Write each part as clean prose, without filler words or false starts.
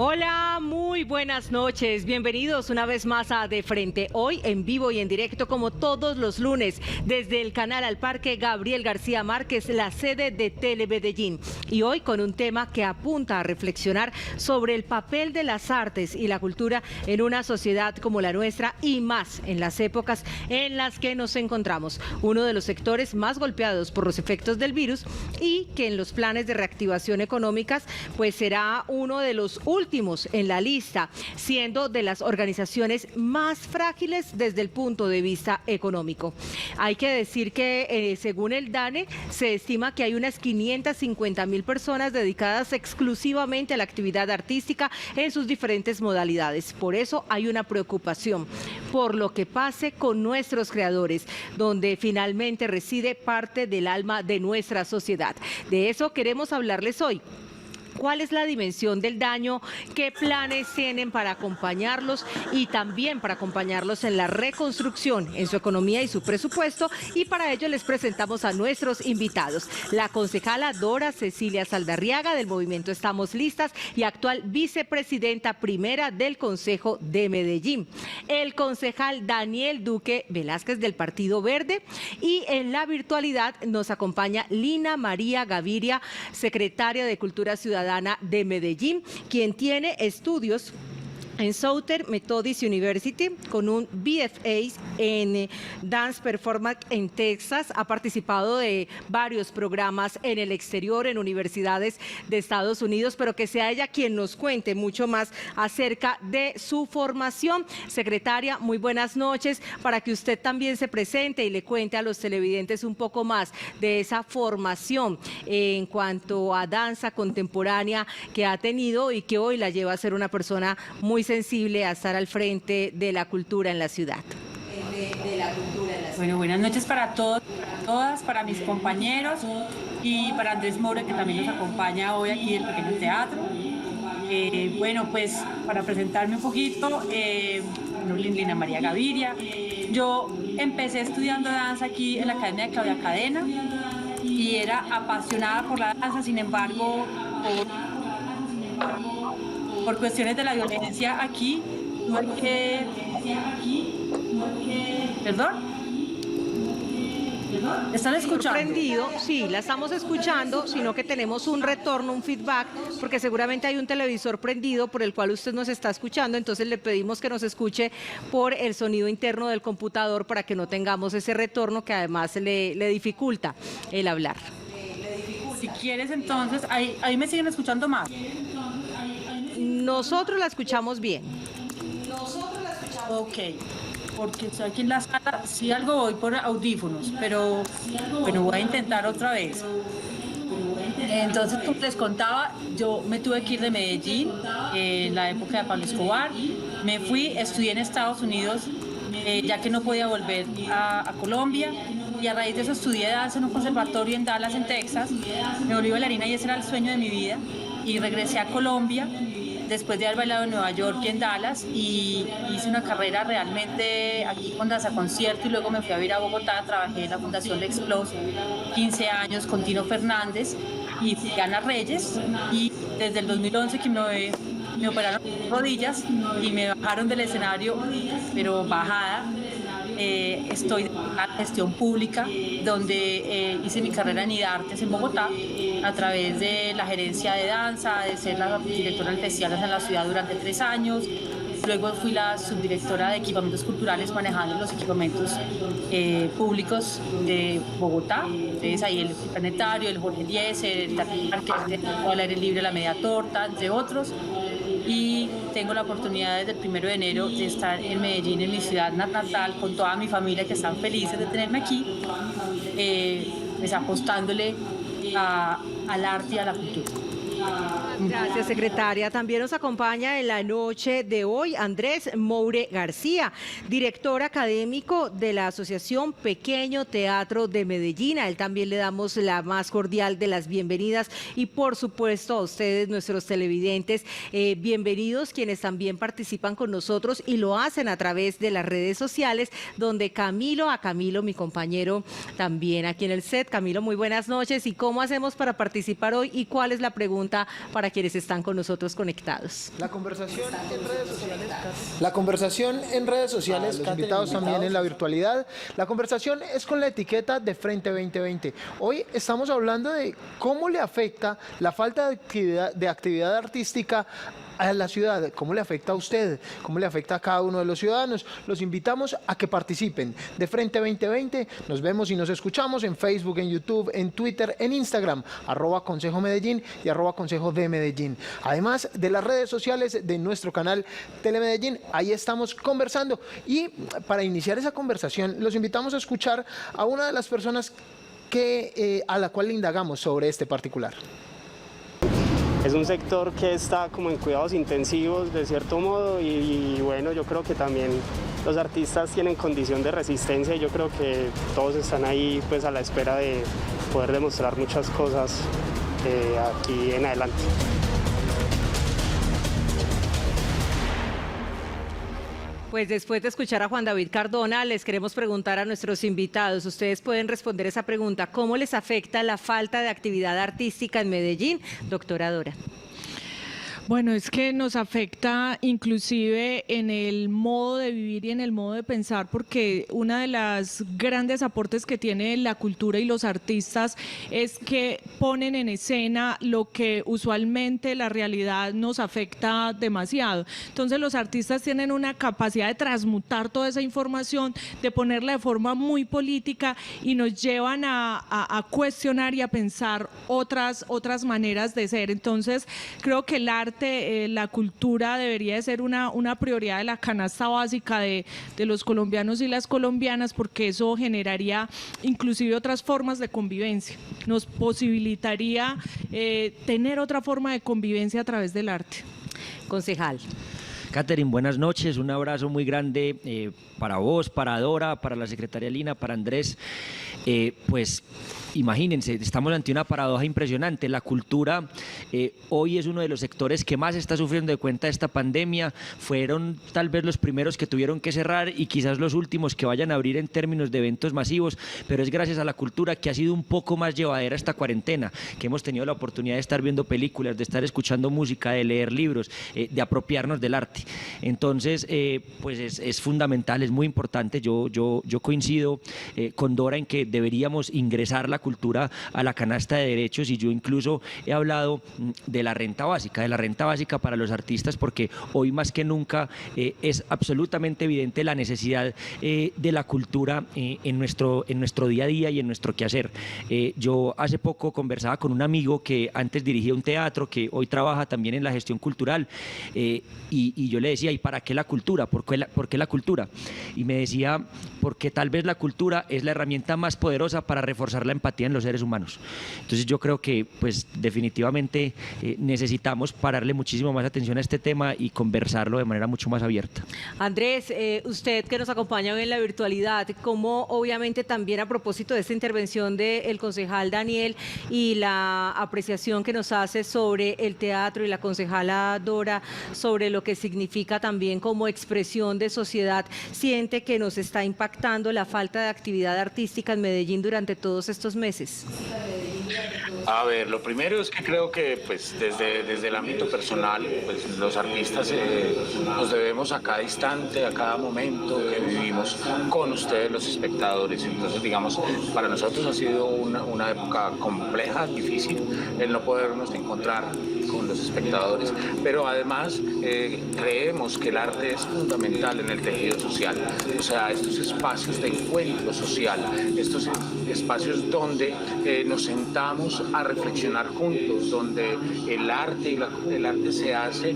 Hola, muy buenas noches. Bienvenidos una vez más a De Frente. Hoy en vivo y en directo como todos los lunes desde el canal al Parque Gabriel García Márquez, la sede de Telemedellín. Y hoy con un tema que apunta a reflexionar sobre el papel de las artes y la cultura en una sociedad como la nuestra y más en las épocas en las que nos encontramos. Uno de los sectores más golpeados por los efectos del virus y que en los planes de reactivación económicas pues será uno de los últimos en la lista, siendo de las organizaciones más frágiles desde el punto de vista económico. Hay que decir que según el DANE se estima que hay unas 550.000 personas dedicadas exclusivamente a la actividad artística en sus diferentes modalidades. Por eso hay una preocupación por lo que pase con nuestros creadores, donde finalmente reside parte del alma de nuestra sociedad. De eso queremos hablarles hoy. ¿Cuál es la dimensión del daño? ¿Qué planes tienen para acompañarlos y también para acompañarlos en la reconstrucción, en su economía y su presupuesto? Y para ello les presentamos a nuestros invitados. La concejala Dora Cecilia Saldarriaga del Movimiento Estamos Listas y actual vicepresidenta primera del Consejo de Medellín. El concejal Daniel Duque Velázquez del Partido Verde. Y en la virtualidad nos acompaña Lina María Gaviria, secretaria de Cultura Ciudadana de Medellín, quien tiene estudios en Southern Methodist University con un BFA en Dance Performance en Texas. Ha participado de varios programas en el exterior, en universidades de Estados Unidos, pero que sea ella quien nos cuente mucho más acerca de su formación. Secretaria, muy buenas noches, para que usted también se presente y le cuente a los televidentes un poco más de esa formación en cuanto a danza contemporánea que ha tenido y que hoy la lleva a ser una persona muy sensible a estar al frente de la cultura en la ciudad. Bueno, buenas noches para todos, para todas, para mis compañeros y para Andrés Moura, que también nos acompaña hoy aquí en el pequeño teatro. Bueno, pues para presentarme un poquito, Lina María Gaviria. Yo empecé estudiando danza aquí en la Academia de Claudia Cadena y era apasionada por la danza, sin embargo, por cuestiones de la violencia aquí, ¿Perdón? ¿Están escuchando? Sorprendido, sí, la estamos escuchando, sino que tenemos un retorno, un feedback, porque seguramente hay un televisor prendido por el cual usted nos está escuchando, entonces le pedimos que nos escuche por el sonido interno del computador para que no tengamos ese retorno que además le dificulta el hablar. Si quieres, entonces, ahí me siguen escuchando más. Nosotros la escuchamos bien. Ok, porque estoy aquí en la sala, sí algo voy por audífonos, pero bueno, voy a intentar otra vez. Entonces, como les contaba, yo me tuve que ir de Medellín en la época de Pablo Escobar. Me fui, estudié en Estados Unidos, ya que no podía volver a Colombia. Y a raíz de eso estudié danza en un conservatorio en Dallas, en Texas. Me volví bailarina y ese era el sueño de mi vida. Y regresé a Colombia después de haber bailado en Nueva York y en Dallas, y hice una carrera realmente aquí con danza concierto, y luego me fui a vivir a Bogotá. Trabajé en la Fundación Lexplos 15 años con Tino Fernández y Ana Reyes, y desde el 2011 que me operaron rodillas y me bajaron del escenario, pero bajada. Estoy en la gestión pública, donde hice mi carrera en IDARTES en Bogotá, a través de la gerencia de danza, de ser la directora del festival en la ciudad durante 3 años. Luego fui la subdirectora de equipamientos culturales, manejando los equipamientos públicos de Bogotá. Entonces ahí el planetario, el Jorge Eliezer, el Parque, el aire libre, la media torta, entre otros. Y tengo la oportunidad desde el 1 de enero de estar en Medellín, en mi ciudad natal, con toda mi familia, que están felices de tenerme aquí, pues apostándole al arte y a la cultura. Gracias, secretaria. También nos acompaña en la noche de hoy Andrés Moure García, director académico de la Asociación Pequeño Teatro de Medellín. A él también le damos la más cordial de las bienvenidas y por supuesto a ustedes, nuestros televidentes, bienvenidos quienes también participan con nosotros y lo hacen a través de las redes sociales, donde Camilo, mi compañero también aquí en el set. Camilo, muy buenas noches. ¿Y cómo hacemos para participar hoy y cuál es la pregunta pregunta para quienes están con nosotros conectados. La conversación en redes sociales, la conversación en redes sociales, los invitados también en la virtualidad. La conversación es con la etiqueta de Frente 2020. Hoy estamos hablando de cómo le afecta la falta de actividad artística a la ciudad, cómo le afecta a usted, cómo le afecta a cada uno de los ciudadanos. Los invitamos a que participen de Frente 2020. Nos vemos y nos escuchamos en Facebook, en YouTube, en Twitter, en Instagram, @Consejo Medellín y @Consejo de Medellín. Además de las redes sociales de nuestro canal Telemedellín, ahí estamos conversando. Y para iniciar esa conversación, los invitamos a escuchar a una de las personas a la cual le indagamos sobre este particular. Es un sector que está como en cuidados intensivos de cierto modo y bueno, yo creo que también los artistas tienen condición de resistencia y yo creo que todos están ahí pues a la espera de poder demostrar muchas cosas aquí en adelante. Pues después de escuchar a Juan David Cardona, les queremos preguntar a nuestros invitados. Ustedes pueden responder esa pregunta. ¿Cómo les afecta la falta de actividad artística en Medellín? Doctora Dora. Bueno, es que nos afecta inclusive en el modo de vivir y en el modo de pensar, porque una de las grandes aportes que tiene la cultura y los artistas es que ponen en escena lo que usualmente la realidad nos afecta demasiado. Entonces los artistas tienen una capacidad de transmutar toda esa información, de ponerla de forma muy política y nos llevan a cuestionar y a pensar otras maneras de ser. Entonces creo que el arte, la cultura debería de ser una prioridad de la canasta básica de los colombianos y las colombianas, porque eso generaría inclusive otras formas de convivencia, nos posibilitaría tener otra forma de convivencia a través del arte. Concejal. Catherine, buenas noches, un abrazo muy grande para vos, para Dora, para la secretaria Lina, para Andrés. Pues imagínense, estamos ante una paradoja impresionante. La cultura hoy es uno de los sectores que más está sufriendo de cuenta de esta pandemia. Fueron tal vez los primeros que tuvieron que cerrar y quizás los últimos que vayan a abrir en términos de eventos masivos, pero es gracias a la cultura que ha sido un poco más llevadera esta cuarentena, que hemos tenido la oportunidad de estar viendo películas, de estar escuchando música, de leer libros, de apropiarnos del arte. Entonces, pues es fundamental, es muy importante. Yo coincido con Dora en que deberíamos ingresar la cultura a la canasta de derechos, y yo incluso he hablado de la renta básica para los artistas, porque hoy más que nunca es absolutamente evidente la necesidad de la cultura en nuestro día a día y en nuestro quehacer. Yo hace poco conversaba con un amigo que antes dirigía un teatro, que hoy trabaja también en la gestión cultural, y yo le decía, ¿y para qué la cultura? ¿Por qué la cultura? Y me decía, porque tal vez la cultura es la herramienta más poderosa para reforzar la empatía en los seres humanos. Entonces yo creo que pues definitivamente necesitamos pararle muchísimo más atención a este tema y conversarlo de manera mucho más abierta. Andrés, usted que nos acompaña hoy en la virtualidad, como obviamente también a propósito de esta intervención del concejal Daniel y la apreciación que nos hace sobre el teatro, y la concejala Dora sobre lo que significa también como expresión de sociedad, ¿siente que nos está impactando la falta de actividad artística en Medellín durante todos estos meses? A ver, lo primero es que creo que pues desde el ámbito personal, pues los artistas nos debemos a cada instante, a cada momento que vivimos con ustedes, los espectadores. Entonces, digamos, para nosotros ha sido una época compleja, difícil, el no podernos encontrar con los espectadores, pero además creemos que el arte es fundamental en el tejido social. O sea, estos espacios de encuentro social, estos espacios donde nos sentamos a reflexionar juntos, donde el arte se hace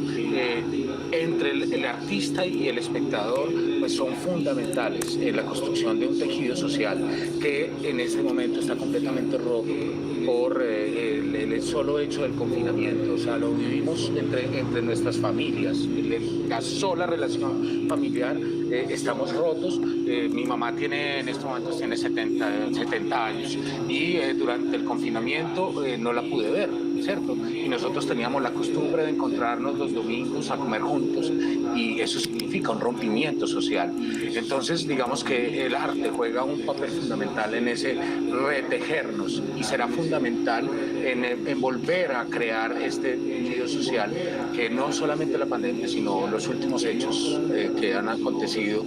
entre el artista y el espectador, pues son fundamentales en la construcción de un tejido social que en este momento está completamente roto por el solo hecho del confinamiento. O sea, lo vivimos entre nuestras familias, la sola relación familiar, estamos rotos. Mi mamá en estos momentos tiene 70 años y durante el confinamiento no la pude ver. ¿cierto? Y nosotros teníamos la costumbre de encontrarnos los domingos a comer juntos y eso significa un rompimiento social. Entonces, digamos que el arte juega un papel fundamental en ese retejernos y será fundamental en volver a crear este tejido social que no solamente la pandemia, sino los últimos hechos que han acontecido,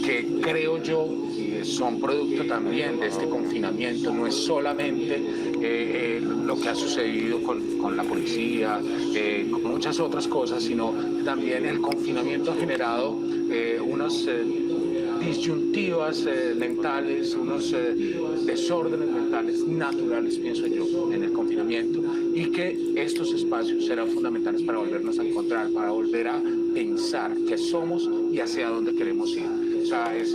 que creo yo son producto también de este confinamiento, no es solamente lo que ha sucedido con la policía, con muchas otras cosas, sino también el confinamiento ha generado unas disyuntivas mentales, unos desórdenes mentales naturales, pienso yo, en el confinamiento, y que estos espacios serán fundamentales para volvernos a encontrar, para volver a pensar qué somos y hacia dónde queremos ir. O sea, es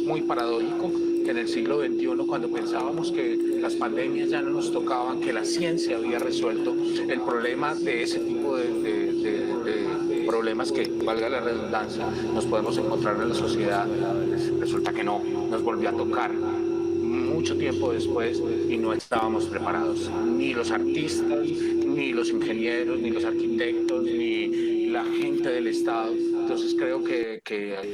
muy paradójico que en el siglo XXI, cuando pensábamos que las pandemias ya no nos tocaban, que la ciencia había resuelto el problema de ese tipo de problemas que, valga la redundancia, nos podemos encontrar en la sociedad, resulta que no, nos volvió a tocar mucho tiempo después y no estábamos preparados, ni los artistas, ni los ingenieros, ni los arquitectos, ni la gente del Estado. Entonces creo que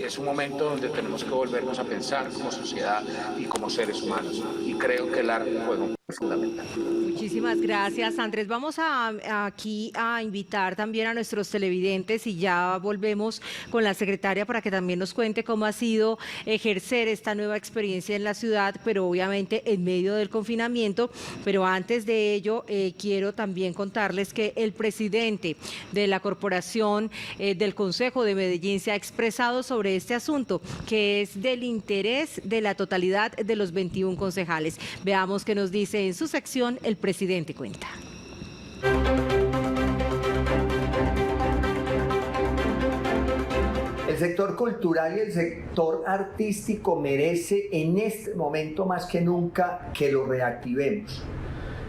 es un momento donde tenemos que volvernos a pensar como sociedad y como seres humanos. Y creo que el arte juega un papel fundamental. Muchísimas gracias, Andrés. Vamos aquí a invitar también a nuestros televidentes y ya volvemos con la secretaria para que también nos cuente cómo ha sido ejercer esta nueva experiencia en la ciudad, pero obviamente en medio del confinamiento. Pero antes de ello, quiero también contarles que el presidente de la Corporación del Consejo de Medellín se ha expresado sobre este asunto, que es del interés de la totalidad de los 21 concejales. Veamos qué nos dice en su sección el presidente cuenta. El sector cultural y el sector artístico merece en este momento más que nunca que lo reactivemos,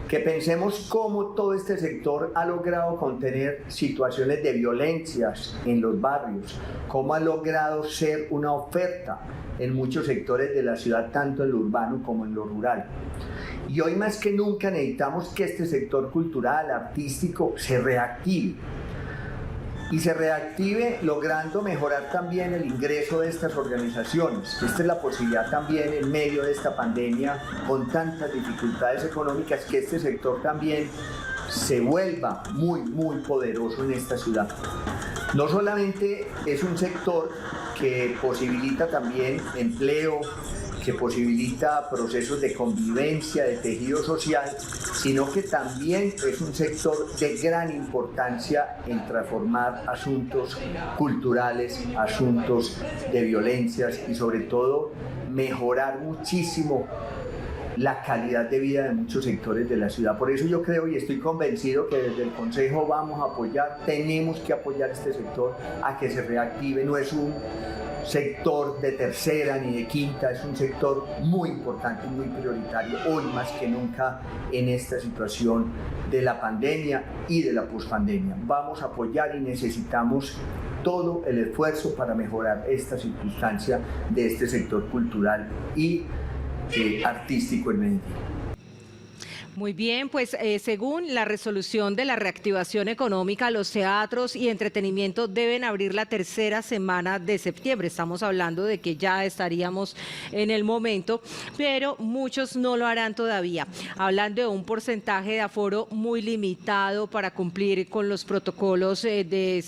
que pensemos cómo todo este sector ha logrado contener situaciones de violencias en los barrios, cómo ha logrado ser una oferta en muchos sectores de la ciudad, tanto en lo urbano como en lo rural. Y hoy más que nunca necesitamos que este sector cultural, artístico, se reactive. Y se reactive logrando mejorar también el ingreso de estas organizaciones. Esta es la posibilidad también en medio de esta pandemia, con tantas dificultades económicas, que este sector también se vuelva muy poderoso en esta ciudad. No solamente es un sector que posibilita también empleo, que posibilita procesos de convivencia, de tejido social, sino que también es un sector de gran importancia en transformar asuntos culturales, asuntos de violencias y sobre todo mejorar muchísimo la calidad de vida de muchos sectores de la ciudad. Por eso yo creo y estoy convencido que desde el Consejo vamos a apoyar, tenemos que apoyar este sector a que se reactive. No es un sector de tercera ni de quinta, es un sector muy importante, muy prioritario, hoy más que nunca en esta situación de la pandemia y de la pospandemia. Vamos a apoyar y necesitamos todo el esfuerzo para mejorar esta circunstancia de este sector cultural y artístico en Medellín. Muy bien, pues según la resolución de la reactivación económica, los teatros y entretenimiento deben abrir la tercera semana de septiembre. Estamos hablando de que ya estaríamos en el momento, pero muchos no lo harán todavía. Hablan de un porcentaje de aforo muy limitado para cumplir con los protocolos de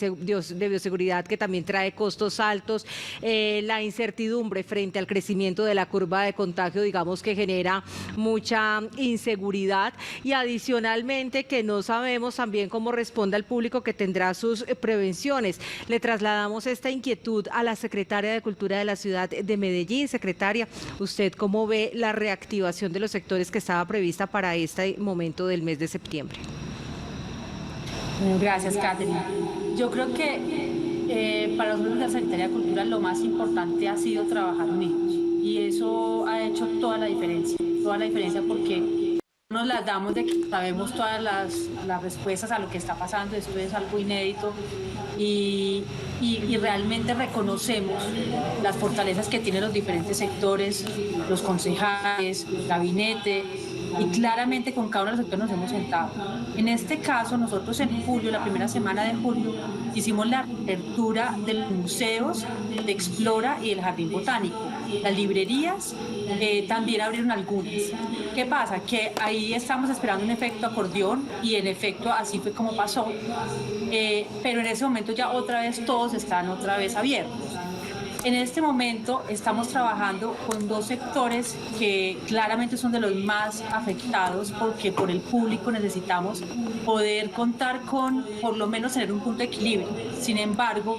bioseguridad, que también trae costos altos. La incertidumbre frente al crecimiento de la curva de contagio, digamos que genera mucha inseguridad. Y adicionalmente que no sabemos también cómo responde al público, que tendrá sus prevenciones. Le trasladamos esta inquietud a la secretaria de Cultura de la ciudad de Medellín. Secretaria, ¿usted cómo ve la reactivación de los sectores que estaba prevista para este momento del mes de septiembre? Bueno, gracias, Catherine. Yo creo que para nosotros la Secretaría de Cultura lo más importante ha sido trabajar unidos y eso ha hecho toda la diferencia porque nos las damos de que sabemos todas las respuestas a lo que está pasando. Eso es algo inédito y realmente reconocemos las fortalezas que tienen los diferentes sectores, los concejales, el gabinete, y claramente con cada uno de los sectores nos hemos sentado. En este caso, nosotros en julio, la primera semana de julio, hicimos la apertura de los museos de Explora y del Jardín Botánico. Las librerías también abrieron algunas. ¿Qué pasa? Que ahí estamos esperando un efecto acordeón y en efecto así fue como pasó. Pero en ese momento ya otra vez todos están otra vez abiertos. En este momento estamos trabajando con dos sectores que claramente son de los más afectados porque por el público necesitamos poder contar con, por lo menos tener un punto de equilibrio. Sin embargo,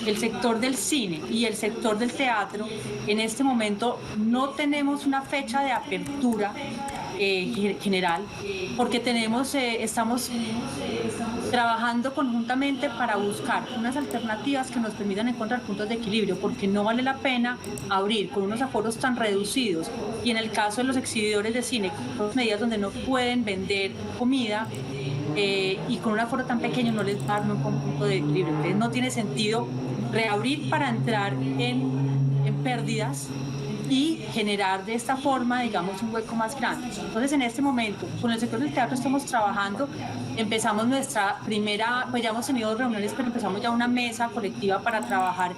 el sector del cine y el sector del teatro, en este momento no tenemos una fecha de apertura general, porque estamos trabajando conjuntamente para buscar unas alternativas que nos permitan encontrar puntos de equilibrio, porque no vale la pena abrir con unos aforos tan reducidos y en el caso de los exhibidores de cine, con medidas donde no pueden vender comida, y con un aforo tan pequeño no les va a dar un punto de equilibrio. Entonces no tiene sentido reabrir para entrar en pérdidas y generar de esta forma, digamos, un hueco más grande. Entonces, en este momento, con el sector del teatro estamos trabajando, empezamos nuestra primera, pues ya hemos tenido reuniones, pero empezamos ya una mesa colectiva para trabajar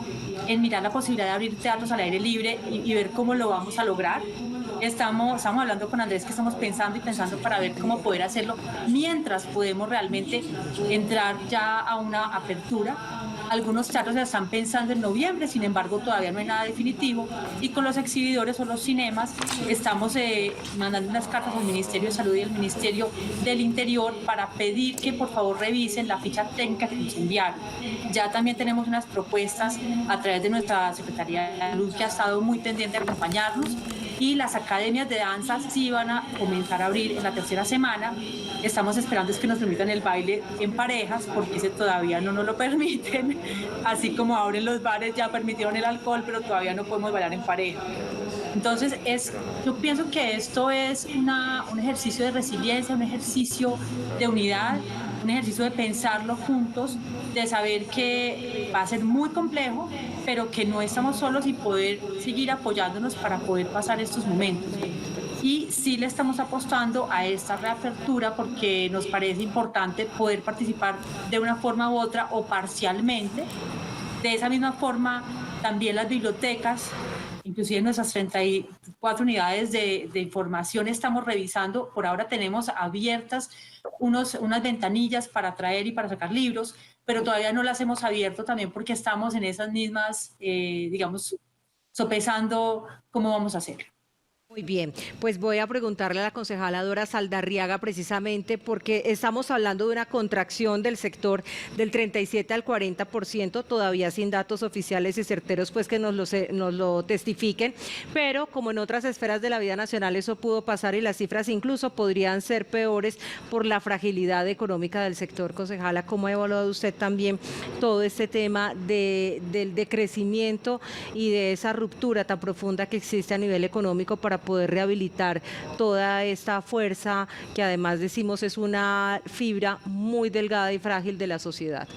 en mirar la posibilidad de abrir teatros al aire libre y ver cómo lo vamos a lograr. Estamos hablando con Andrés que estamos pensando para ver cómo poder hacerlo mientras podemos realmente entrar ya a una apertura. Algunos teatros ya están pensando en noviembre, sin embargo todavía no hay nada definitivo y con los exhibidores o los cinemas estamos mandando unas cartas al Ministerio de Salud y al Ministerio del Interior para pedir que por favor revisen la ficha técnica que nos enviaron. Ya también tenemos unas propuestas a través de nuestra Secretaría de Salud que ha estado muy pendiente de acompañarnos y las academias de danza sí van a comenzar a abrir en la tercera semana. Estamos esperando es que nos permitan el baile en parejas porque ese todavía no nos lo permiten, así como abren los bares ya permitieron el alcohol, pero todavía no podemos bailar en pareja. Entonces yo pienso que esto es un ejercicio de resiliencia, un ejercicio de unidad, un ejercicio de pensarlo juntos, de saber que va a ser muy complejo, pero que no estamos solos y poder seguir apoyándonos para poder pasar estos momentos. Y sí le estamos apostando a esta reapertura porque nos parece importante poder participar de una forma u otra o parcialmente. De esa misma forma, también las bibliotecas, inclusive nuestras 34 unidades de información estamos revisando. Por ahora tenemos abiertas unas ventanillas para traer y para sacar libros, pero todavía no las hemos abierto también porque estamos en esas mismas, digamos, sopesando cómo vamos a hacer. Muy bien, pues voy a preguntarle a la concejala Dora Saldarriaga precisamente porque estamos hablando de una contracción del sector del 37 al 40%, todavía sin datos oficiales y certeros pues que nos lo testifiquen, pero como en otras esferas de la vida nacional eso pudo pasar y las cifras incluso podrían ser peores por la fragilidad económica del sector. Concejala, ¿cómo ha evaluado usted también todo este tema del decrecimiento y de esa ruptura tan profunda que existe a nivel económico para poder rehabilitar toda esta fuerza que además decimos es una fibra muy delgada y frágil de la sociedad?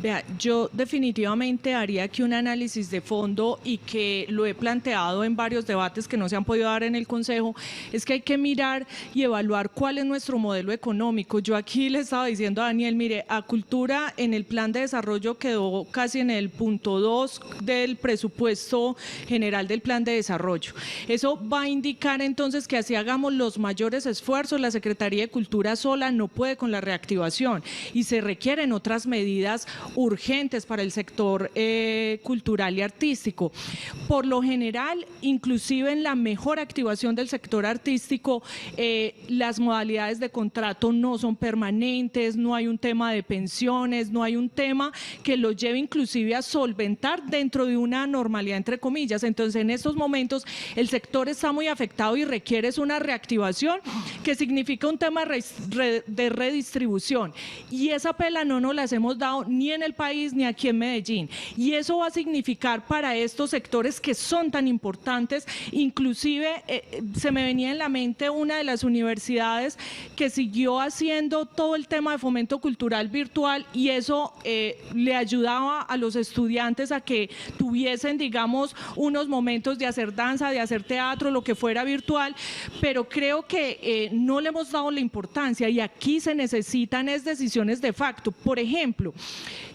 Vea, yo definitivamente haría aquí un análisis de fondo y que lo he planteado en varios debates que no se han podido dar en el Consejo, es que hay que mirar y evaluar cuál es nuestro modelo económico. Yo aquí le estaba diciendo a Daniel, mire, a cultura en el plan de desarrollo quedó casi en el punto 2 del presupuesto general del plan de desarrollo. Eso va a indicar entonces que así hagamos los mayores esfuerzos, la Secretaría de Cultura sola no puede con la reactivación y se requieren otras medidas urgentes para el sector cultural y artístico. Por lo general, inclusive en la mejor activación del sector artístico, las modalidades de contrato no son permanentes, no hay un tema de pensiones, no hay un tema que lo lleve inclusive a solventar dentro de una normalidad, entre comillas. Entonces, en estos momentos, el sector está muy afectado y requiere una reactivación que significa un tema de redistribución. Y esa pela no nos las hemos dado ni en en el país ni aquí en Medellín. Y eso va a significar para estos sectores que son tan importantes, inclusive se me venía en la mente una de las universidades que siguió haciendo todo el tema de fomento cultural virtual, y eso le ayudaba a los estudiantes a que tuviesen, digamos, unos momentos de hacer danza, de hacer teatro, lo que fuera virtual, pero creo que no le hemos dado la importancia, y aquí se necesitan decisiones de facto. Por ejemplo,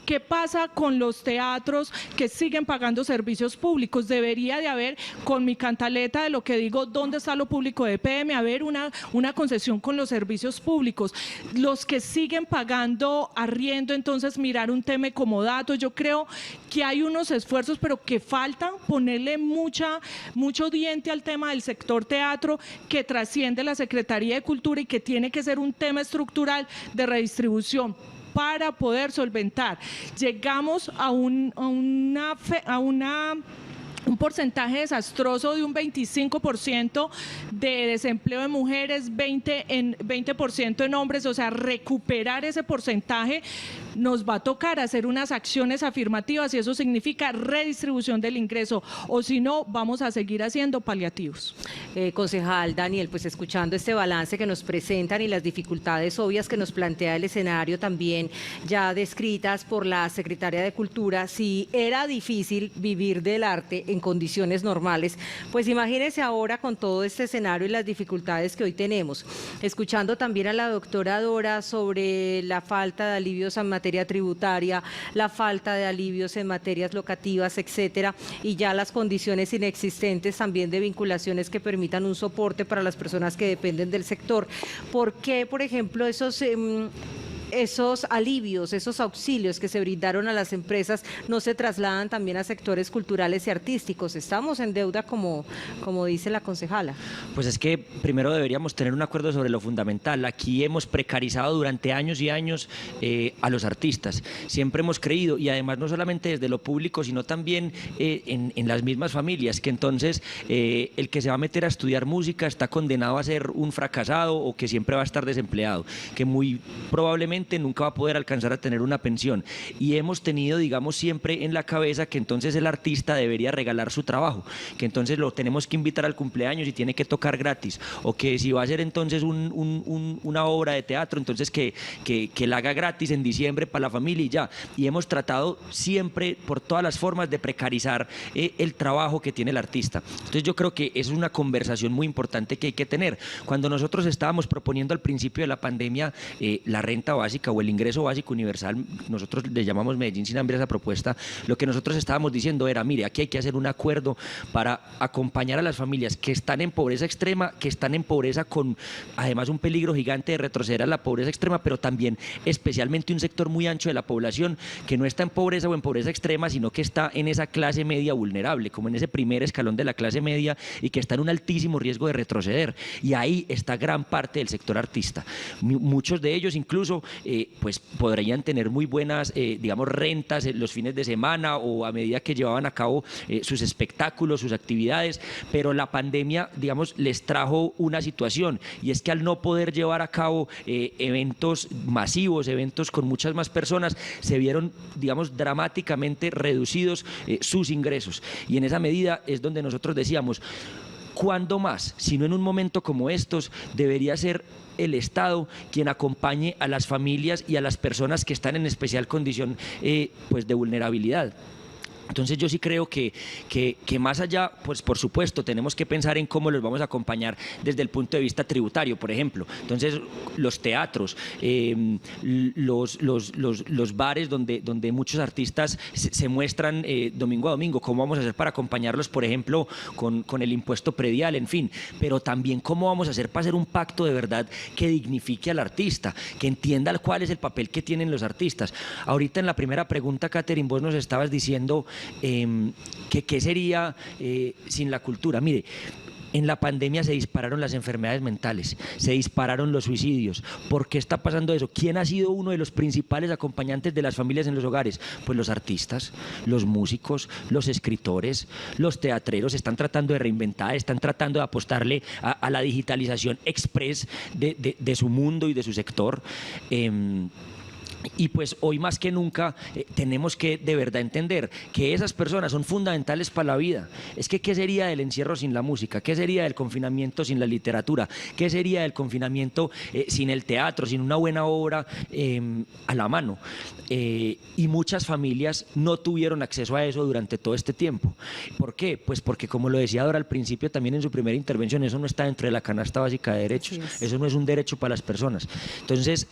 ¿qué pasa con los teatros que siguen pagando servicios públicos? Debería de haber, con mi cantaleta de lo que digo, ¿dónde está lo público de EPM? Haber una concesión con los servicios públicos. Los que siguen pagando arriendo, entonces mirar un tema como datos. Yo creo que hay unos esfuerzos, pero que falta ponerle mucho diente al tema del sector teatro, que trasciende la Secretaría de Cultura y que tiene que ser un tema estructural de redistribución para poder solventar. Llegamos a un porcentaje desastroso de un 25% de desempleo de mujeres, 20% en hombres. O sea, recuperar ese porcentaje nos va a tocar hacer unas acciones afirmativas, y eso significa redistribución del ingreso, o si no, vamos a seguir haciendo paliativos. Concejal Daniel, pues escuchando este balance que nos presentan y las dificultades obvias que nos plantea el escenario, también ya descritas por la Secretaria de Cultura, si era difícil vivir del arte en condiciones normales, pues imagínense ahora con todo este escenario y las dificultades que hoy tenemos. Escuchando también a la doctora Dora sobre la falta de alivios en materia tributaria, la falta de alivios en materias locativas, etcétera, y ya las condiciones inexistentes también de vinculaciones que permitan un soporte para las personas que dependen del sector. ¿Por qué, por ejemplo, esos alivios, esos auxilios que se brindaron a las empresas no se trasladan también a sectores culturales y artísticos? Estamos en deuda, como dice la concejala. Pues es que primero deberíamos tener un acuerdo sobre lo fundamental. Aquí hemos precarizado durante años y años a los artistas. Siempre hemos creído, y además no solamente desde lo público, sino también en las mismas familias, que entonces el que se va a meter a estudiar música está condenado a ser un fracasado o que siempre va a estar desempleado, que muy probablemente nunca va a poder alcanzar a tener una pensión. Y hemos tenido, digamos, siempre en la cabeza que entonces el artista debería regalar su trabajo, que entonces lo tenemos que invitar al cumpleaños y tiene que tocar gratis, o que si va a hacer entonces una obra de teatro, entonces que la haga gratis en diciembre para la familia y ya. Y hemos tratado siempre por todas las formas de precarizar el trabajo que tiene el artista. Entonces yo creo que es una conversación muy importante que hay que tener. Cuando nosotros estábamos proponiendo al principio de la pandemia la renta básica o el ingreso básico universal, nosotros le llamamos Medellín Sin Hambre a esa propuesta, lo que nosotros estábamos diciendo era, mire, aquí hay que hacer un acuerdo para acompañar a las familias que están en pobreza extrema, que están en pobreza con además un peligro gigante de retroceder a la pobreza extrema, pero también especialmente un sector muy ancho de la población que no está en pobreza o en pobreza extrema, sino que está en esa clase media vulnerable, como en ese primer escalón de la clase media, y que está en un altísimo riesgo de retroceder. Y ahí está gran parte del sector artista. Muchos de ellos incluso pues podrían tener muy buenas, digamos, rentas en los fines de semana o a medida que llevaban a cabo sus espectáculos, sus actividades, pero la pandemia, digamos, les trajo una situación, y es que al no poder llevar a cabo eventos masivos, eventos con muchas más personas, se vieron, digamos, dramáticamente reducidos sus ingresos. Y en esa medida es donde nosotros decíamos, ¿cuándo más? Si no en un momento como estos, debería ser el Estado quien acompañe a las familias y a las personas que están en especial condición pues de vulnerabilidad. Entonces yo sí creo que más allá, pues por supuesto, tenemos que pensar en cómo los vamos a acompañar desde el punto de vista tributario, por ejemplo. Entonces los teatros, los bares donde muchos artistas se muestran domingo a domingo, cómo vamos a hacer para acompañarlos, por ejemplo, con el impuesto predial, en fin. Pero también cómo vamos a hacer para hacer un pacto de verdad que dignifique al artista, que entienda cuál es el papel que tienen los artistas. Ahorita en la primera pregunta, Catherine, vos nos estabas diciendo ¿qué sería sin la cultura? Mire, en la pandemia se dispararon las enfermedades mentales, se dispararon los suicidios. ¿Por qué está pasando eso? ¿Quién ha sido uno de los principales acompañantes de las familias en los hogares? Pues los artistas, los músicos, los escritores, los teatreros. Están tratando de reinventar, están tratando de apostarle a la digitalización express de su mundo y de su sector. Y pues hoy más que nunca tenemos que de verdad entender que esas personas son fundamentales para la vida. Es que ¿qué sería del encierro sin la música? ¿Qué sería del confinamiento sin la literatura? ¿Qué sería del confinamiento sin el teatro, sin una buena obra a la mano? Y muchas familias no tuvieron acceso a eso durante todo este tiempo. ¿Por qué? Pues porque, como lo decía Dora al principio también en su primera intervención, eso no está dentro de la canasta básica de derechos. Eso no es un derecho para las personas. Entonces,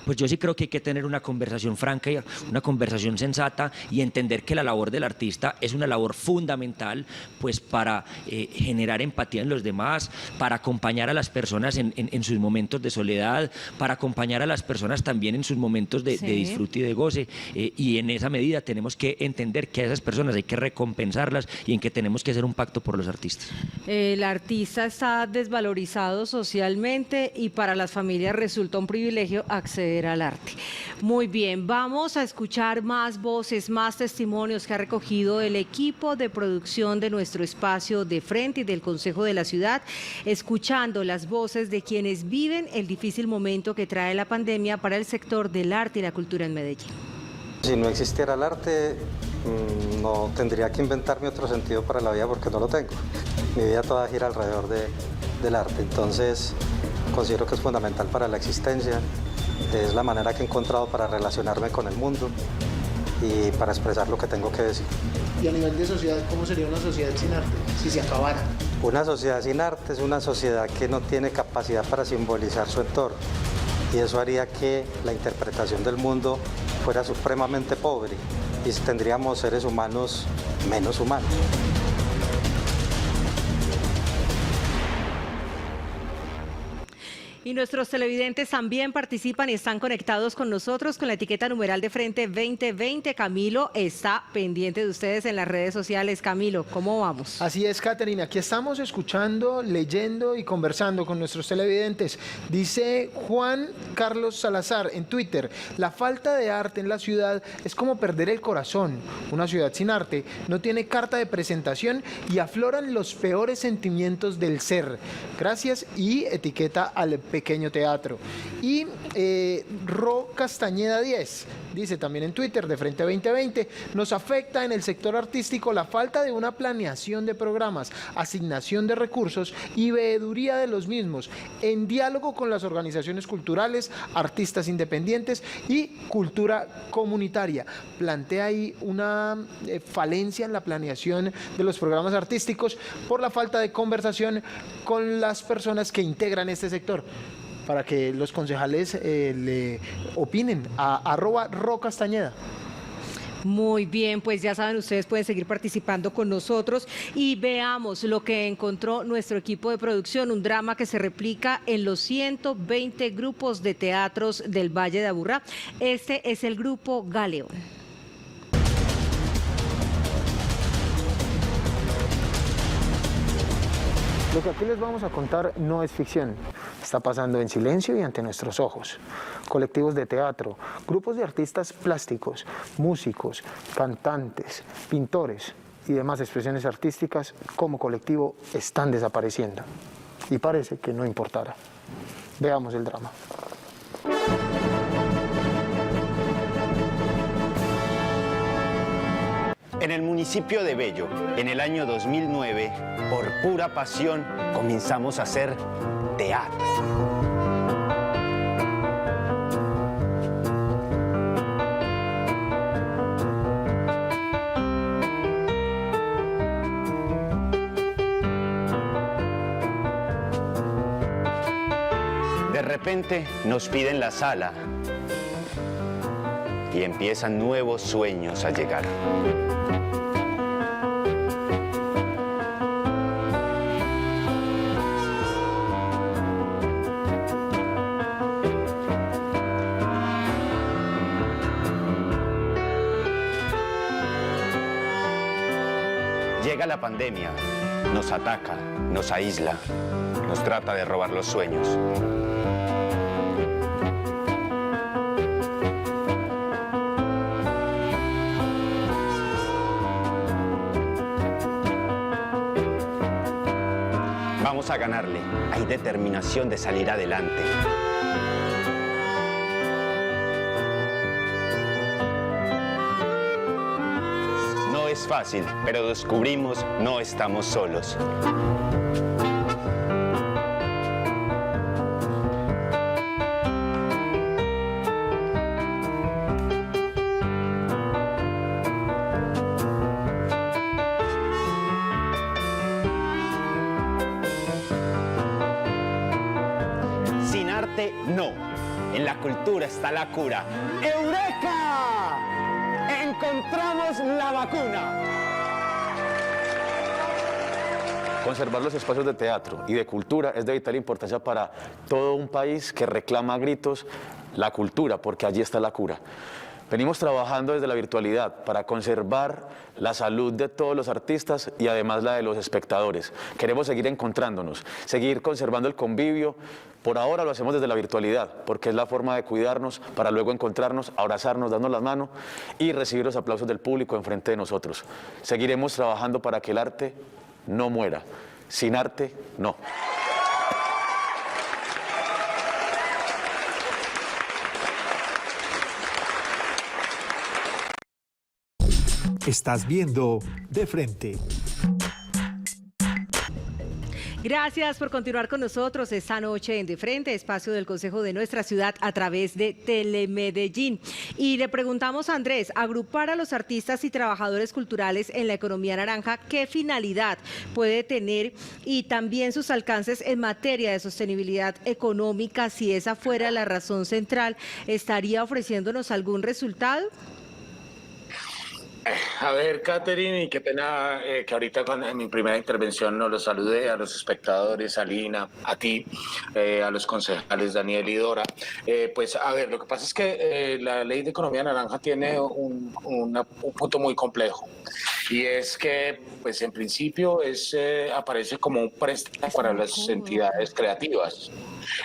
pues yo sí creo que hay que tener una conversación franca y una conversación sensata y entender que la labor del artista es una labor fundamental pues para generar empatía en los demás, para acompañar a las personas en sus momentos de soledad, para acompañar a las personas también en sus momentos de disfrute y de goce, y en esa medida tenemos que entender que a esas personas hay que recompensarlas y en que tenemos que hacer un pacto por los artistas. El artista está desvalorizado socialmente y para las familias resulta un privilegio acceder al arte. Muy bien, vamos a escuchar más voces, más testimonios que ha recogido el equipo de producción de nuestro espacio de frente y del Consejo de la Ciudad, escuchando las voces de quienes viven el difícil momento que trae la pandemia para el sector del arte y la cultura en Medellín. Si no existiera el arte, no tendría que inventarme otro sentido para la vida porque no lo tengo. Mi vida toda gira alrededor del arte, entonces considero que es fundamental para la existencia. Es la manera que he encontrado para relacionarme con el mundo y para expresar lo que tengo que decir. Y a nivel de sociedad, ¿cómo sería una sociedad sin arte si se acabara? Una sociedad sin arte es una sociedad que no tiene capacidad para simbolizar su entorno, y eso haría que la interpretación del mundo fuera supremamente pobre y tendríamos seres humanos menos humanos. Y nuestros televidentes también participan y están conectados con nosotros con la etiqueta numeral de frente 2020. Camilo está pendiente de ustedes en las redes sociales. Camilo, ¿cómo vamos? Así es, Caterina. Aquí estamos escuchando, leyendo y conversando con nuestros televidentes. Dice Juan Carlos Salazar en Twitter: la falta de arte en la ciudad es como perder el corazón. Una ciudad sin arte no tiene carta de presentación y afloran los peores sentimientos del ser. Gracias, y etiqueta al pequeño teatro. Y Ro Castañeda 10 dice también en Twitter de Frente 2020: nos afecta en el sector artístico la falta de una planeación de programas, asignación de recursos y veeduría de los mismos, en diálogo con las organizaciones culturales, artistas independientes y cultura comunitaria. Plantea ahí una falencia en la planeación de los programas artísticos por la falta de conversación con las personas que integran este sector, para que los concejales le opinen a @rocastañeda. Muy bien, pues ya saben, ustedes pueden seguir participando con nosotros y veamos lo que encontró nuestro equipo de producción, un drama que se replica en los 120 grupos de teatros del Valle de Aburrá. Este es el grupo Galeón. Lo que aquí les vamos a contar no es ficción, está pasando en silencio y ante nuestros ojos. Colectivos de teatro, grupos de artistas plásticos, músicos, cantantes, pintores y demás expresiones artísticas como colectivo están desapareciendo. Y parece que no importara. Veamos el drama. En el municipio de Bello, en el año 2009, por pura pasión, comenzamos a hacer teatro. De repente nos piden la sala y empiezan nuevos sueños a llegar. Llega la pandemia, nos ataca, nos aísla, nos trata de robar los sueños. Vamos a ganarle, hay determinación de salir adelante. es fácil, pero descubrimos no estamos solos. Sin arte, no. En la cultura está la cura. ¡Eureka! ¡Encontramos la vacuna! Conservar los espacios de teatro y de cultura es de vital importancia para todo un país que reclama a gritos la cultura, porque allí está la cura. Venimos trabajando desde la virtualidad para conservar la salud de todos los artistas y además la de los espectadores. Queremos seguir encontrándonos, seguir conservando el convivio. Por ahora lo hacemos desde la virtualidad, porque es la forma de cuidarnos para luego encontrarnos, abrazarnos, darnos la mano y recibir los aplausos del público enfrente de nosotros. Seguiremos trabajando para que el arte no muera. Sin arte, no. Estás viendo De Frente. Gracias por continuar con nosotros esta noche en De Frente, espacio del Consejo de nuestra ciudad a través de Telemedellín. Y le preguntamos a Andrés, agrupar a los artistas y trabajadores culturales en la economía naranja, ¿qué finalidad puede tener? Y también sus alcances en materia de sostenibilidad económica, si esa fuera la razón central, ¿estaría ofreciéndonos algún resultado? A ver, Catherine, y qué pena que ahorita en mi primera intervención no los saludé, a los espectadores, a Lina, a ti, a los concejales Daniel y Dora. Pues a ver, lo que pasa es que la ley de economía naranja tiene un punto muy complejo, y es que pues en principio aparece como un préstamo para las entidades creativas.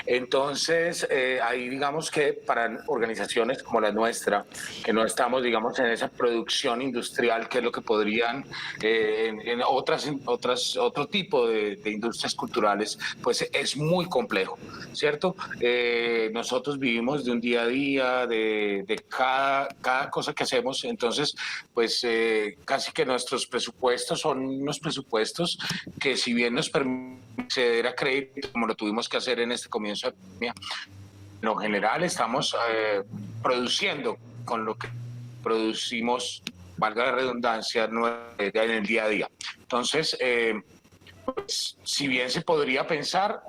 Entonces, ahí digamos que para organizaciones como la nuestra, que no estamos, digamos, en esa producción industrial, que es lo que podrían en otro tipo de industrias culturales, pues es muy complejo, ¿cierto? Nosotros vivimos de un día a día, de cada cosa que hacemos, entonces, pues casi que nuestros presupuestos son unos presupuestos que, si bien nos permiten acceder a crédito, como lo tuvimos que hacer en este comienzo de pandemia, en lo general estamos produciendo con lo que producimos, valga la redundancia, en el día a día. Entonces, pues, si bien se podría pensar,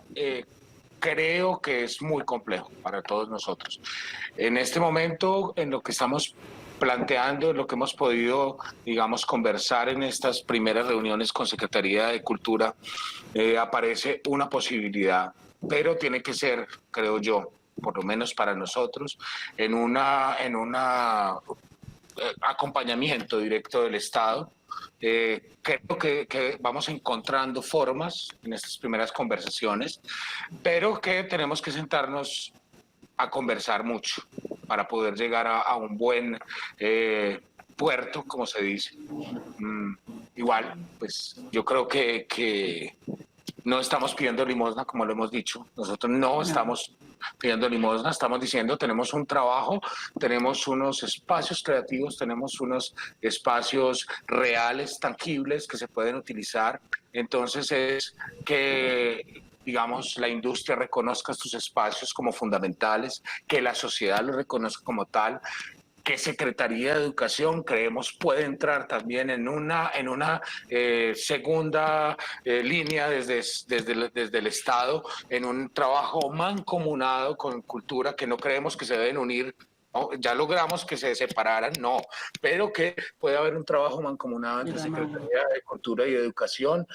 creo que es muy complejo para todos nosotros. En este momento, en lo que estamos planteando, en lo que hemos podido, digamos, conversar en estas primeras reuniones con Secretaría de Cultura, aparece una posibilidad, pero tiene que ser, creo yo, por lo menos para nosotros, en una acompañamiento directo del Estado. Creo que vamos encontrando formas en estas primeras conversaciones, pero que tenemos que sentarnos a conversar mucho para poder llegar a un buen puerto, como se dice. Igual, pues yo creo que no estamos pidiendo limosna, como lo hemos dicho. Nosotros no estamos pidiendo limosna, estamos diciendo tenemos un trabajo, tenemos unos espacios creativos, tenemos unos espacios reales, tangibles, que se pueden utilizar. Entonces es que, digamos, la industria reconozca estos espacios como fundamentales, que la sociedad los reconozca como tal, que Secretaría de Educación, creemos, puede entrar también en una segunda línea desde el Estado, en un trabajo mancomunado con Cultura, que no creemos que se deben unir. ¿No? Ya logramos que se separaran, no, pero que puede haber un trabajo mancomunado entre Secretaría de Cultura y de Educación,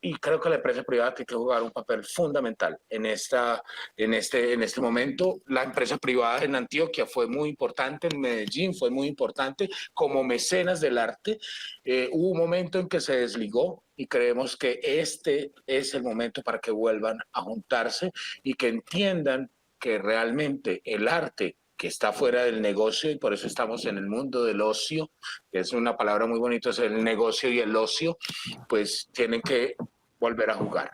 y creo que la empresa privada tiene que jugar un papel fundamental en este momento. La empresa privada en Antioquia fue muy importante, en Medellín fue muy importante como mecenas del arte. Hubo un momento en que se desligó, y creemos que este es el momento para que vuelvan a juntarse y que entiendan que realmente el arte, que está fuera del negocio, y por eso estamos en el mundo del ocio, que es una palabra muy bonita, es el negocio y el ocio, pues tienen que volver a jugar.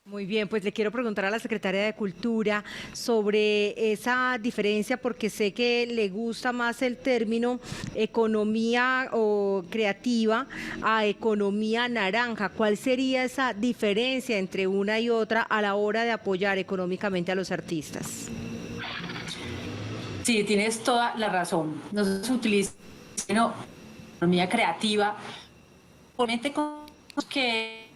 Muy bien, pues le quiero preguntar a la secretaria de Cultura sobre esa diferencia, porque sé que le gusta más el término economía o creativa a economía naranja. ¿Cuál sería esa diferencia entre una y otra a la hora de apoyar económicamente a los artistas? Sí, tienes toda la razón. Nosotros utilizamos economía creativa, obviamente que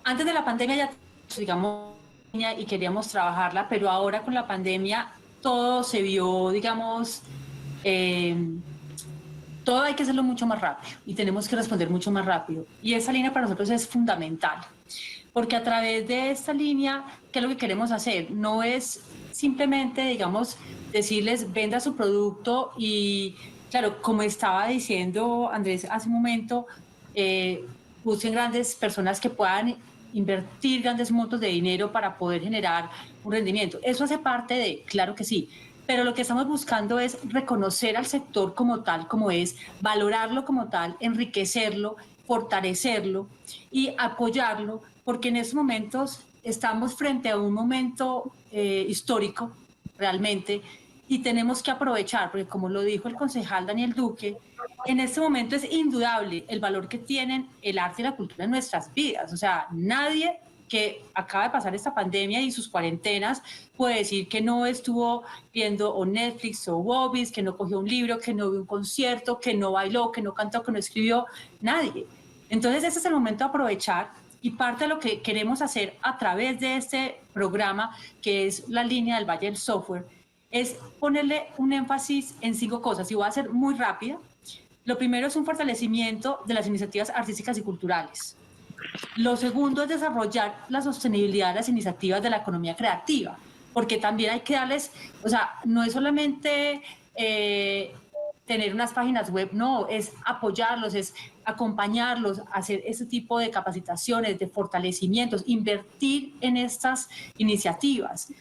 antes de la pandemia ya digamos y queríamos trabajarla, pero ahora con la pandemia todo se vio, digamos, todo hay que hacerlo mucho más rápido y tenemos que responder mucho más rápido. Y esa línea para nosotros es fundamental, porque a través de esta línea, ¿qué es lo que queremos hacer? No es simplemente, digamos, decirles venda su producto y, claro, como estaba diciendo Andrés hace un momento, busquen grandes personas que puedan invertir grandes montos de dinero para poder generar un rendimiento. Eso hace parte de, claro que sí, pero lo que estamos buscando es reconocer al sector como tal, como es, valorarlo como tal, enriquecerlo, fortalecerlo y apoyarlo, porque en estos momentos estamos frente a un momento histórico realmente y tenemos que aprovechar, porque como lo dijo el concejal Daniel Duque, en este momento es indudable el valor que tienen el arte y la cultura en nuestras vidas. O sea, nadie que acaba de pasar esta pandemia y sus cuarentenas puede decir que no estuvo viendo o Netflix o Wobbies, que no cogió un libro, que no vio un concierto, que no bailó, que no cantó, que no escribió, nadie. Entonces ese es el momento de aprovechar y parte de lo que queremos hacer a través de este programa, que es la línea del Valle del Software, es ponerle un énfasis en 5 cosas y voy a ser muy rápida. Lo primero es un fortalecimiento de las iniciativas artísticas y culturales. Lo segundo es desarrollar la sostenibilidad de las iniciativas de la economía creativa, porque también hay que darles, o sea, no es solamente tener unas páginas web, no, es apoyarlos, es acompañarlos, hacer ese tipo de capacitaciones, de fortalecimientos, invertir en estas iniciativas.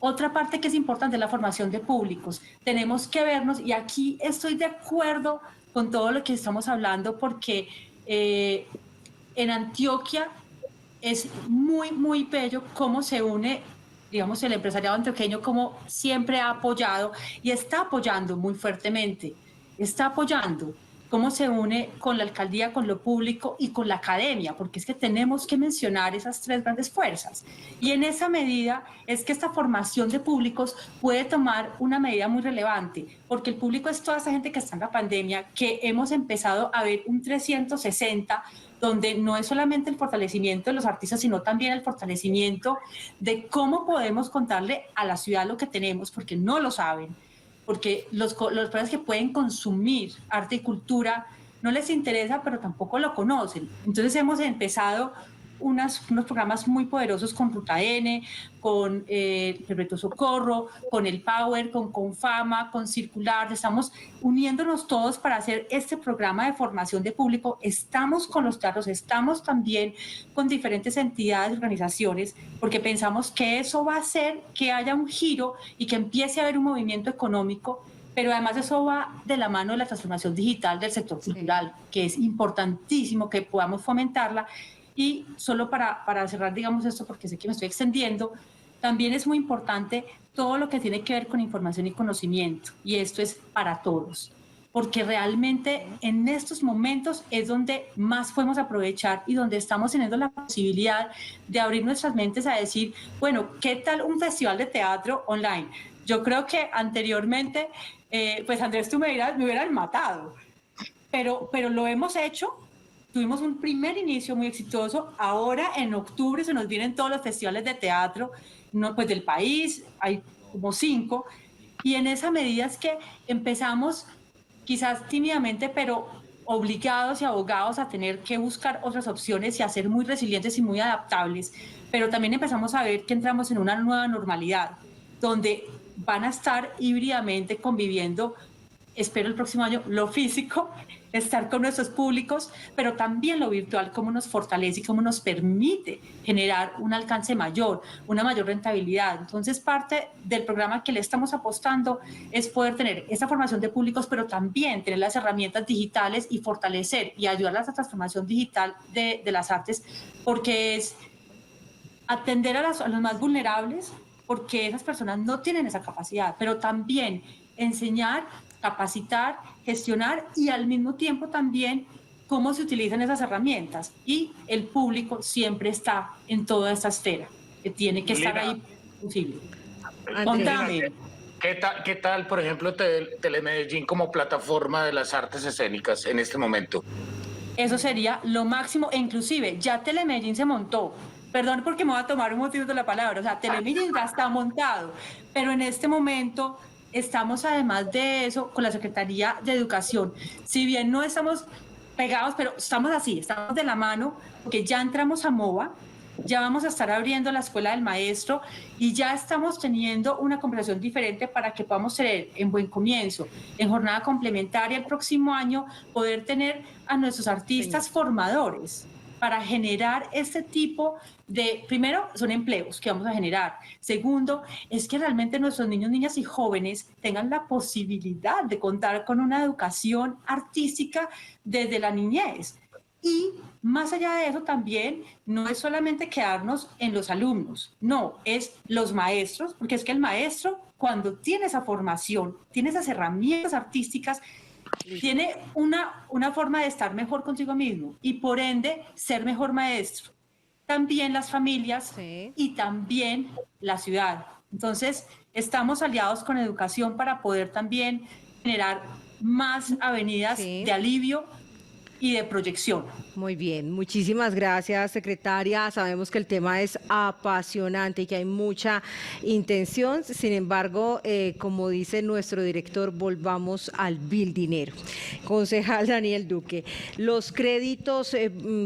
Otra parte que es importante es la formación de públicos. Tenemos que vernos, y aquí estoy de acuerdo con todo lo que estamos hablando, porque en Antioquia es muy, muy bello cómo se une, digamos, el empresariado antioqueño, como siempre ha apoyado y está apoyando muy fuertemente, está apoyando cómo se une con la alcaldía, con lo público y con la academia, porque es que tenemos que mencionar esas 3 grandes fuerzas. Y en esa medida es que esta formación de públicos puede tomar una medida muy relevante, porque el público es toda esa gente que está en la pandemia, que hemos empezado a ver un 360, donde no es solamente el fortalecimiento de los artistas, sino también el fortalecimiento de cómo podemos contarle a la ciudad lo que tenemos, porque no lo saben, porque los personas que pueden consumir arte y cultura no les interesa, pero tampoco lo conocen. Entonces hemos empezado unos programas muy poderosos con Ruta N, con Perpetuo Socorro, con el Power, con Confama, con Circular. Estamos uniéndonos todos para hacer este programa de formación de público. Estamos con los teatros, estamos también con diferentes entidades y organizaciones, porque pensamos que eso va a hacer que haya un giro y que empiece a haber un movimiento económico, pero además eso va de la mano de la transformación digital del sector cultural, que es importantísimo que podamos fomentarla. Y solo para cerrar, digamos, esto, porque sé que me estoy extendiendo, también es muy importante todo lo que tiene que ver con información y conocimiento, y esto es para todos, porque realmente en estos momentos es donde más podemos aprovechar y donde estamos teniendo la posibilidad de abrir nuestras mentes a decir, bueno, ¿qué tal un festival de teatro online? Yo creo que anteriormente, pues Andrés, tú me dirás, me hubieran matado, pero lo hemos hecho. Tuvimos un primer inicio muy exitoso. Ahora en octubre se nos vienen todos los festivales de teatro, no, pues del país, hay como 5. Y en esa medida es que empezamos quizás tímidamente, pero obligados y abogados a tener que buscar otras opciones y a ser muy resilientes y muy adaptables. Pero también empezamos a ver que entramos en una nueva normalidad, donde van a estar híbridamente conviviendo, espero el próximo año, lo físico, estar con nuestros públicos, pero también lo virtual, cómo nos fortalece y cómo nos permite generar un alcance mayor, una mayor rentabilidad. Entonces, parte del programa que le estamos apostando es poder tener esa formación de públicos, pero también tener las herramientas digitales y fortalecer y ayudar a esa transformación digital de las artes, porque es atender a los más vulnerables, porque esas personas no tienen esa capacidad, pero también enseñar, capacitar, gestionar y al mismo tiempo también cómo se utilizan esas herramientas. Y el público siempre está en toda esta esfera, que tiene que estar ahí posible. Contame. ¿Qué tal, por ejemplo, Telemedellín como plataforma de las artes escénicas en este momento? Eso sería lo máximo, e inclusive ya Telemedellín se montó. Perdón porque me voy a tomar un motivo de la palabra, o sea, Telemedellín ya está montado, pero en este momento estamos además de eso con la Secretaría de Educación. Si bien no estamos pegados, pero estamos así, estamos de la mano, porque ya entramos a MOVA, ya vamos a estar abriendo la Escuela del Maestro y ya estamos teniendo una conversación diferente para que podamos tener en buen comienzo, en jornada complementaria el próximo año, poder tener a nuestros artistas formadores para generar este tipo de, primero, son empleos que vamos a generar. Segundo, es que realmente nuestros niños, niñas y jóvenes tengan la posibilidad de contar con una educación artística desde la niñez. Y más allá de eso también, no es solamente quedarnos en los alumnos, no, es los maestros, porque es que el maestro, cuando tiene esa formación, tiene esas herramientas artísticas, tiene una forma de estar mejor consigo mismo y por ende ser mejor maestro. También las familias y también la ciudad. Entonces, estamos aliados con educación para poder también generar más avenidas de alivio y de proyección. Muy bien, muchísimas gracias, secretaria. Sabemos que el tema es apasionante y que hay mucha intención. Sin embargo, como dice nuestro director, volvamos al dinero. Concejal Daniel Duque, los créditos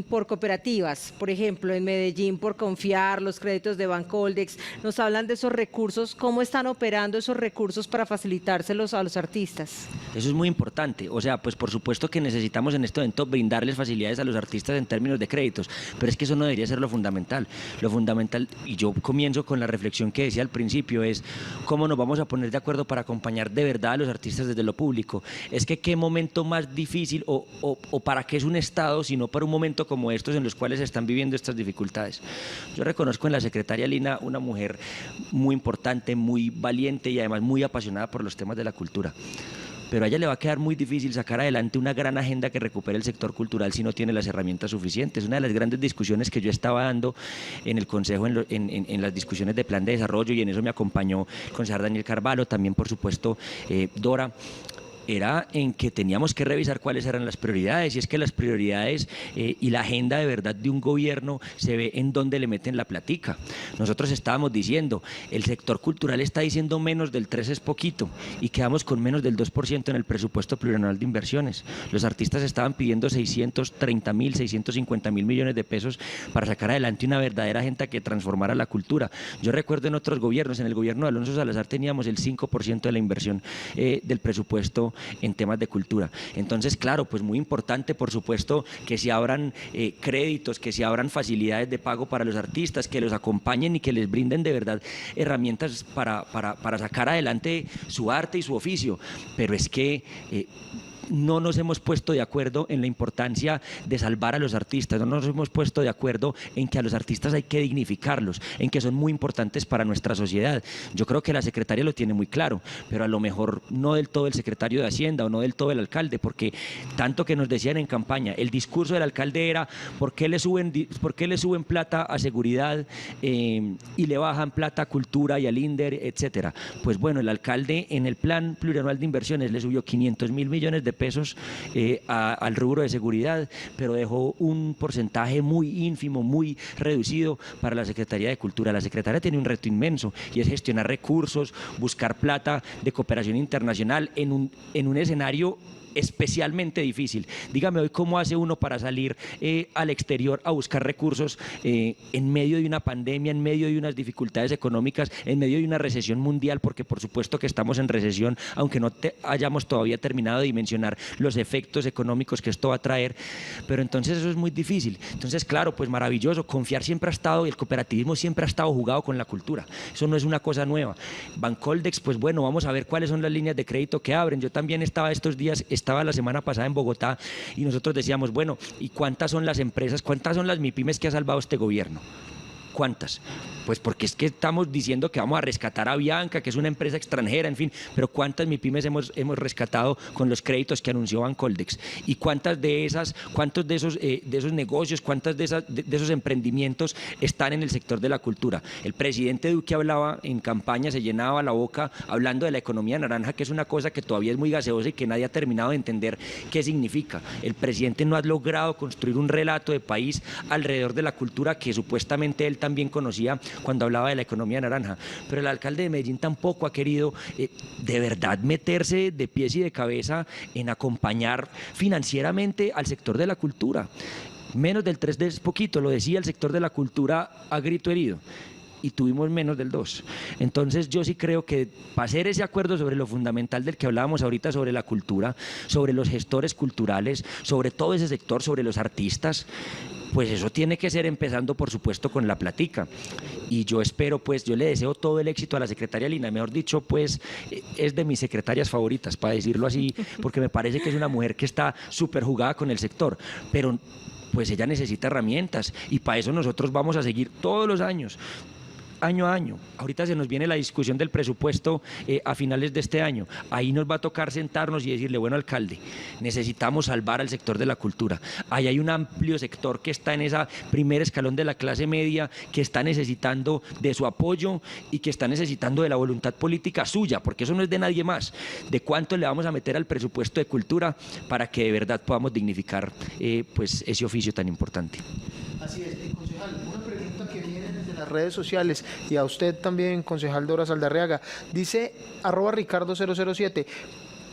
por cooperativas, por ejemplo, en Medellín por Confiar, los créditos de Bancoldex, nos hablan de esos recursos. ¿Cómo están operando esos recursos para facilitárselos a los artistas? Eso es muy importante. O sea, pues por supuesto que necesitamos en este momento brindarles facilidades a los artistas en términos de créditos, pero es que eso no debería ser lo fundamental. Lo fundamental, y yo comienzo con la reflexión que decía al principio, es cómo nos vamos a poner de acuerdo para acompañar de verdad a los artistas desde lo público. Es que qué momento más difícil o para qué es un Estado, sino para un momento como estos en los cuales se están viviendo estas dificultades. Yo reconozco en la secretaria Lina una mujer muy importante, muy valiente y además muy apasionada por los temas de la cultura. Pero a ella le va a quedar muy difícil sacar adelante una gran agenda que recupere el sector cultural si no tiene las herramientas suficientes. Una de las grandes discusiones que yo estaba dando en el Consejo, en las discusiones de plan de desarrollo, y en eso me acompañó el concejal Daniel Carvalho, también por supuesto Dora, era en que teníamos que revisar cuáles eran las prioridades, y es que las prioridades y la agenda de verdad de un gobierno se ve en dónde le meten la platica. Nosotros estábamos diciendo, el sector cultural está diciendo menos del 3 es poquito, y quedamos con menos del 2% en el presupuesto plurianual de inversiones. Los artistas estaban pidiendo 630.000, 650.000 millones de pesos para sacar adelante una verdadera agenda que transformara la cultura. Yo recuerdo en otros gobiernos, en el gobierno de Alonso Salazar teníamos el 5% de la inversión del presupuesto en temas de cultura. Entonces, claro, pues muy importante, por supuesto, que se abran créditos, que se abran facilidades de pago para los artistas, que los acompañen y que les brinden de verdad herramientas para sacar adelante su arte y su oficio. Pero es que no nos hemos puesto de acuerdo en la importancia de salvar a los artistas, no nos hemos puesto de acuerdo en que a los artistas hay que dignificarlos, en que son muy importantes para nuestra sociedad. Yo creo que la secretaria lo tiene muy claro, pero a lo mejor no del todo el secretario de Hacienda o no del todo el alcalde, porque tanto que nos decían en campaña, el discurso del alcalde era ¿por qué le suben plata a seguridad y le bajan plata a cultura y al INDER, etcétera? Pues bueno, el alcalde en el plan plurianual de inversiones le subió 500.000 millones de pesos al rubro de seguridad, pero dejó un porcentaje muy ínfimo, muy reducido para la Secretaría de Cultura. La Secretaría tiene un reto inmenso y es gestionar recursos, buscar plata de cooperación internacional en un escenario especialmente difícil. Dígame hoy cómo hace uno para salir al exterior a buscar recursos en medio de una pandemia, en medio de unas dificultades económicas, en medio de una recesión mundial, porque por supuesto que estamos en recesión, aunque no hayamos todavía terminado de dimensionar los efectos económicos que esto va a traer, pero entonces eso es muy difícil. Entonces, claro, pues maravilloso, Confiar siempre ha estado y el cooperativismo siempre ha estado jugado con la cultura, eso no es una cosa nueva. Bancoldex, pues bueno, vamos a ver cuáles son las líneas de crédito que abren. Yo también estaba la semana pasada en Bogotá y nosotros decíamos, bueno, ¿y cuántas son las empresas, cuántas son las MIPYMES que ha salvado este gobierno? ¿cuántas? Pues porque es que estamos diciendo que vamos a rescatar a Bianca, que es una empresa extranjera, en fin, pero ¿cuántas MIPYMES hemos rescatado con los créditos que anunció Bancoldex? ¿Y cuántos de esos negocios, cuántos de esos emprendimientos están en el sector de la cultura? El presidente Duque hablaba en campaña, se llenaba la boca hablando de la economía naranja, que es una cosa que todavía es muy gaseosa y que nadie ha terminado de entender qué significa. El presidente no ha logrado construir un relato de país alrededor de la cultura que supuestamente él también conocía cuando hablaba de la economía naranja, pero el alcalde de Medellín tampoco ha querido de verdad meterse de pies y de cabeza en acompañar financieramente al sector de la cultura. Menos del 3, es poquito, lo decía el sector de la cultura a grito herido, y tuvimos menos del 2. Entonces yo sí creo que para hacer ese acuerdo sobre lo fundamental del que hablábamos ahorita, sobre la cultura, sobre los gestores culturales, sobre todo ese sector, sobre los artistas, pues eso tiene que ser empezando por supuesto con la plática. Y yo espero, pues yo le deseo todo el éxito a la secretaria Lina, mejor dicho, pues es de mis secretarias favoritas, para decirlo así, porque me parece que es una mujer que está súper jugada con el sector, pero pues ella necesita herramientas y para eso nosotros vamos a seguir todos los años, año a año. Ahorita se nos viene la discusión del presupuesto a finales de este año. Ahí nos va a tocar sentarnos y decirle, bueno, alcalde, necesitamos salvar al sector de la cultura. Ahí hay un amplio sector que está en ese primer escalón de la clase media, que está necesitando de su apoyo y que está necesitando de la voluntad política suya, porque eso no es de nadie más. De cuánto le vamos a meter al presupuesto de cultura para que de verdad podamos dignificar pues ese oficio tan importante. Así es, concejal, una pregunta que viene desde las redes sociales y a usted también, concejal Dora Saldarriaga, dice @Ricardo007,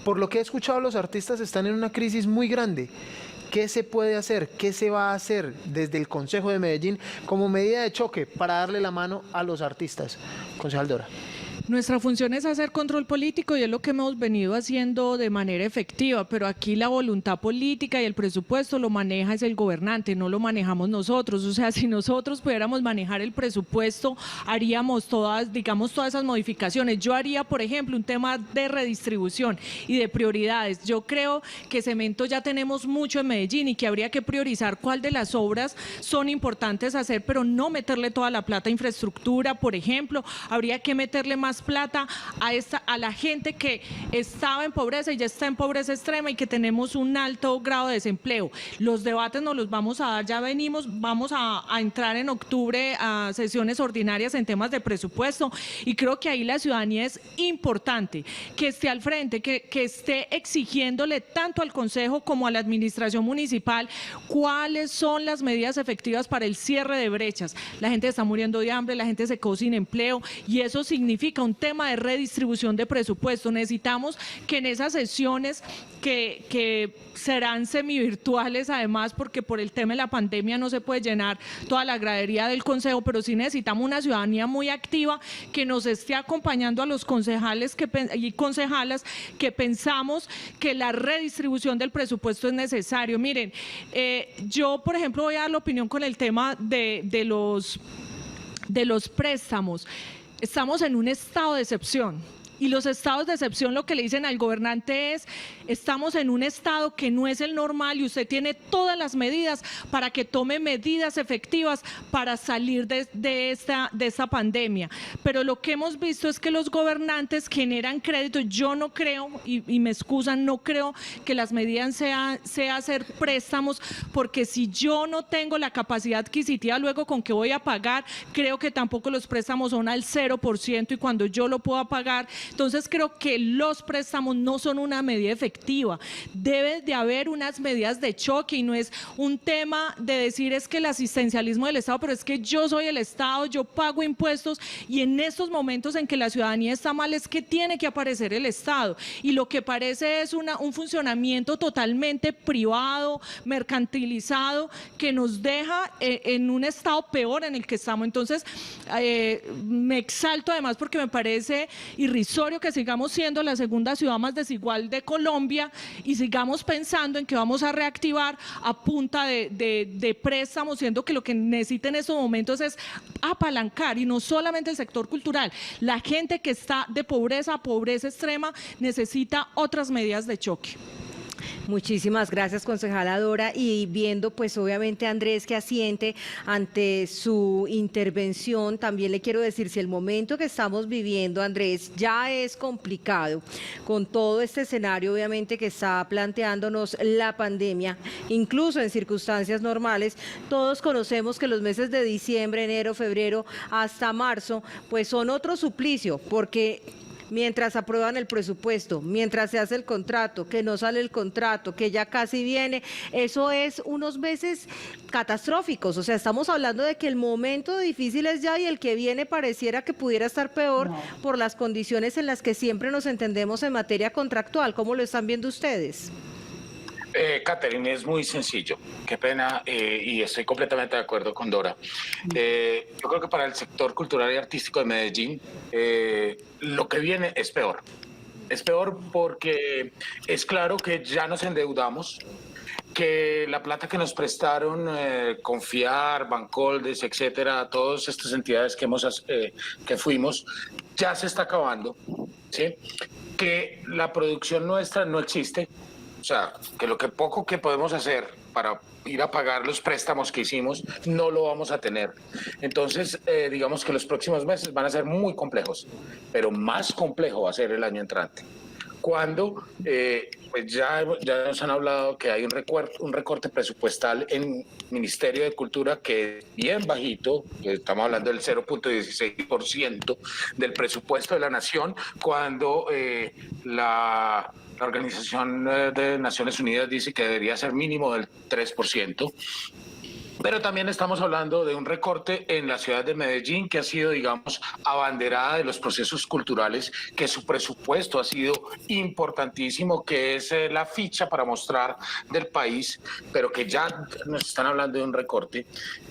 por lo que he escuchado los artistas están en una crisis muy grande. ¿Qué se puede hacer? ¿Qué se va a hacer desde el Consejo de Medellín como medida de choque para darle la mano a los artistas? Concejal Dora. Nuestra función es hacer control político y es lo que hemos venido haciendo de manera efectiva, pero aquí la voluntad política y el presupuesto lo maneja es el gobernante, no lo manejamos nosotros. O sea, si nosotros pudiéramos manejar el presupuesto, haríamos todas esas modificaciones. Yo haría, por ejemplo, un tema de redistribución y de prioridades. Yo creo que cemento ya tenemos mucho en Medellín y que habría que priorizar cuál de las obras son importantes hacer, pero no meterle toda la plata a infraestructura, por ejemplo. Habría que meterle más plata a la gente que estaba en pobreza y ya está en pobreza extrema y que tenemos un alto grado de desempleo. Los debates nos los vamos a dar, vamos a entrar en octubre a sesiones ordinarias en temas de presupuesto y creo que ahí la ciudadanía es importante que esté al frente, que esté exigiéndole tanto al Consejo como a la administración municipal cuáles son las medidas efectivas para el cierre de brechas. La gente está muriendo de hambre, la gente se quedó sin empleo y eso significa un tema de redistribución de presupuesto. Necesitamos que en esas sesiones que serán semivirtuales además, porque por el tema de la pandemia no se puede llenar toda la gradería del Consejo, pero sí necesitamos una ciudadanía muy activa que nos esté acompañando a los concejales y concejalas que pensamos que la redistribución del presupuesto es necesario. Miren, yo por ejemplo voy a dar la opinión con el tema de los préstamos. Estamos en un estado de excepción y los estados de excepción lo que le dicen al gobernante es estamos en un estado que no es el normal y usted tiene todas las medidas para que tome medidas efectivas para salir de esta pandemia. Pero lo que hemos visto es que los gobernantes generan crédito. Yo no creo, y me excusan, no creo que las medidas sea hacer préstamos, porque si yo no tengo la capacidad adquisitiva luego con que voy a pagar, creo que tampoco los préstamos son al 0% y cuando yo lo pueda pagar. Entonces creo que los préstamos no son una medida efectiva, debe de haber unas medidas de choque y no es un tema de decir es que el asistencialismo del Estado, pero es que yo soy el Estado, yo pago impuestos y en estos momentos en que la ciudadanía está mal es que tiene que aparecer el Estado y lo que parece es un funcionamiento totalmente privado, mercantilizado, que nos deja en un estado peor en el que estamos. Entonces me exalto además porque me parece irrisorio que sigamos siendo la segunda ciudad más desigual de Colombia y sigamos pensando en que vamos a reactivar a punta de préstamos, siendo que lo que necesita en estos momentos es apalancar y no solamente el sector cultural. La gente que está de pobreza a pobreza extrema necesita otras medidas de choque. Muchísimas gracias, concejala Dora. Y viendo pues obviamente a Andrés que asiente ante su intervención, también le quiero decir, si el momento que estamos viviendo, Andrés, ya es complicado, con todo este escenario obviamente que está planteándonos la pandemia, incluso en circunstancias normales, todos conocemos que los meses de diciembre, enero, febrero, hasta marzo, pues son otro suplicio, porque mientras aprueban el presupuesto, mientras se hace el contrato, que no sale el contrato, que ya casi viene, eso es unos meses catastróficos. O sea, estamos hablando de que el momento difícil es ya y el que viene pareciera que pudiera estar peor por las condiciones en las que siempre nos entendemos en materia contractual. ¿Cómo lo están viendo ustedes? Catherine, es muy sencillo. Qué pena, y estoy completamente de acuerdo con Dora. Yo creo que para el sector cultural y artístico de Medellín, lo que viene es peor. Es peor porque es claro que ya nos endeudamos, que la plata que nos prestaron Confiar, Bancoldes, etcétera, todas estas entidades que fuimos, ya se está acabando, ¿sí? Que la producción nuestra no existe. O sea, que lo que poco que podemos hacer para ir a pagar los préstamos que hicimos, no lo vamos a tener. Entonces, digamos que los próximos meses van a ser muy complejos, pero más complejo va a ser el año entrante. Cuando pues ya nos han hablado que hay un recorte presupuestal en Ministerio de Cultura que es bien bajito, estamos hablando del 0.16% del presupuesto de la nación, cuando la Organización de Naciones Unidas dice que debería ser mínimo del 3%. Pero también estamos hablando de un recorte en la ciudad de Medellín que ha sido, digamos, abanderada de los procesos culturales, que su presupuesto ha sido importantísimo, que es la ficha para mostrar del país, pero que ya nos están hablando de un recorte.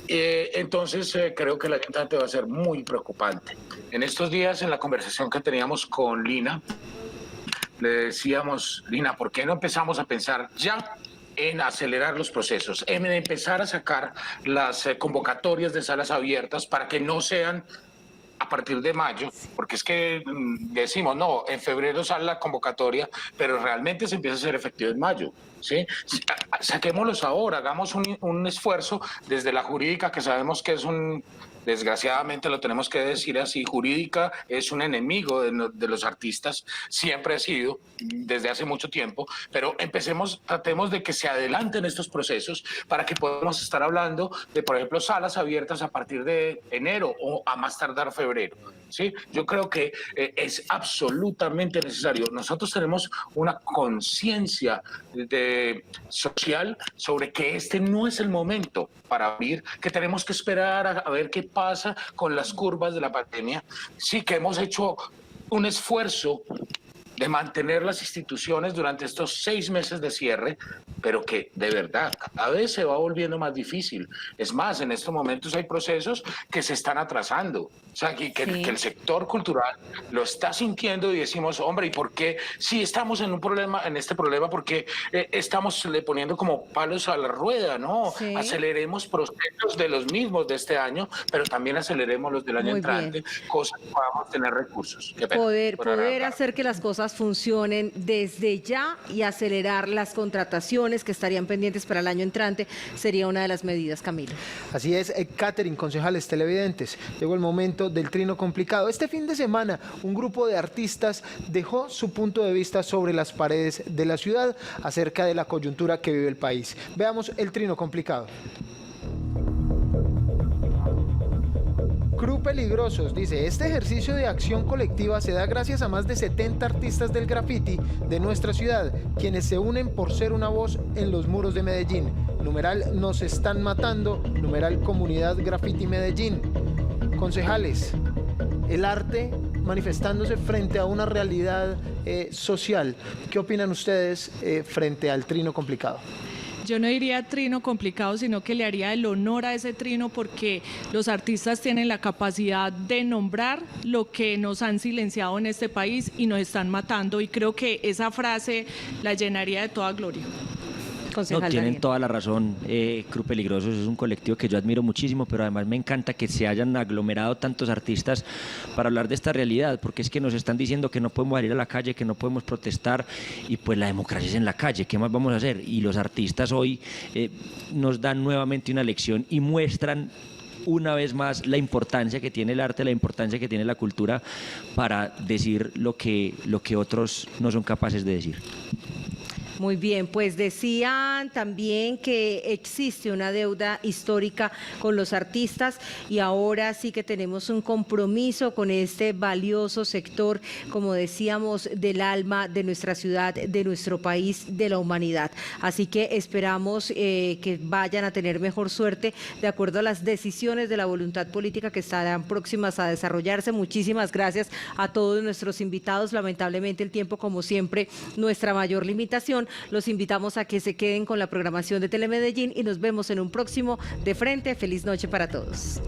Entonces creo que el año entrante va a ser muy preocupante. En estos días, en la conversación que teníamos con Lina, le decíamos, Lina, ¿por qué no empezamos a pensar ya en acelerar los procesos, en empezar a sacar las convocatorias de salas abiertas para que no sean a partir de mayo? Porque es que decimos, no, en febrero sale la convocatoria, pero realmente se empieza a hacer efectivo en mayo, ¿sí? Saquémoslos ahora, hagamos un esfuerzo desde la jurídica, que sabemos que es desgraciadamente lo tenemos que decir así, jurídica es un enemigo de los artistas, siempre ha sido, desde hace mucho tiempo, pero tratemos de que se adelanten estos procesos para que podamos estar hablando de, por ejemplo, salas abiertas a partir de enero o a más tardar febrero, ¿sí? Yo creo que es absolutamente necesario. Nosotros tenemos una conciencia social sobre que este no es el momento para abrir, que tenemos que esperar a ver qué pasa con las curvas de la pandemia. Sí que hemos hecho un esfuerzo de mantener las instituciones durante estos 6 meses de cierre, pero que de verdad cada vez se va volviendo más difícil. Es más, en estos momentos hay procesos que se están atrasando. O sea, que el sector cultural lo está sintiendo y decimos, hombre, ¿y por qué? Si estamos en este problema, ¿por qué estamos le poniendo como palos a la rueda? No, sí. Aceleremos procesos de los mismos de este año, pero también aceleremos los del año entrante, cosa que podamos tener recursos. Poder hacer que las cosas funcionen desde ya y acelerar las contrataciones que estarían pendientes para el año entrante sería una de las medidas, Camilo. Así es, Catherine, concejales, televidentes, llegó el momento del trino complicado. Este fin de semana, un grupo de artistas dejó su punto de vista sobre las paredes de la ciudad acerca de la coyuntura que vive el país. Veamos el trino complicado. Crew Peligrosos dice, este ejercicio de acción colectiva se da gracias a más de 70 artistas del graffiti de nuestra ciudad, quienes se unen por ser una voz en los muros de Medellín. Numeral nos están matando, numeral comunidad graffiti Medellín. Concejales, el arte manifestándose frente a una realidad social. ¿Qué opinan ustedes frente al trino complicado? Yo no diría trino complicado, sino que le haría el honor a ese trino porque los artistas tienen la capacidad de nombrar lo que nos han silenciado en este país y nos están matando, y creo que esa frase la llenaría de toda gloria. Concejal tienen Daniel. toda la razón. Club Peligrosos es un colectivo que yo admiro muchísimo, pero además me encanta que se hayan aglomerado tantos artistas para hablar de esta realidad, porque es que nos están diciendo que no podemos salir a la calle, que no podemos protestar, y pues la democracia es en la calle, ¿qué más vamos a hacer? Y los artistas hoy nos dan nuevamente una lección y muestran una vez más la importancia que tiene el arte, la importancia que tiene la cultura para decir lo que otros no son capaces de decir. Muy bien, pues decían también que existe una deuda histórica con los artistas y ahora sí que tenemos un compromiso con este valioso sector, como decíamos, del alma de nuestra ciudad, de nuestro país, de la humanidad. Así que esperamos que vayan a tener mejor suerte de acuerdo a las decisiones de la voluntad política que estarán próximas a desarrollarse. Muchísimas gracias a todos nuestros invitados. Lamentablemente el tiempo, como siempre, nuestra mayor limitación. Los invitamos a que se queden con la programación de Telemedellín y nos vemos en un próximo De Frente. Feliz noche para todos.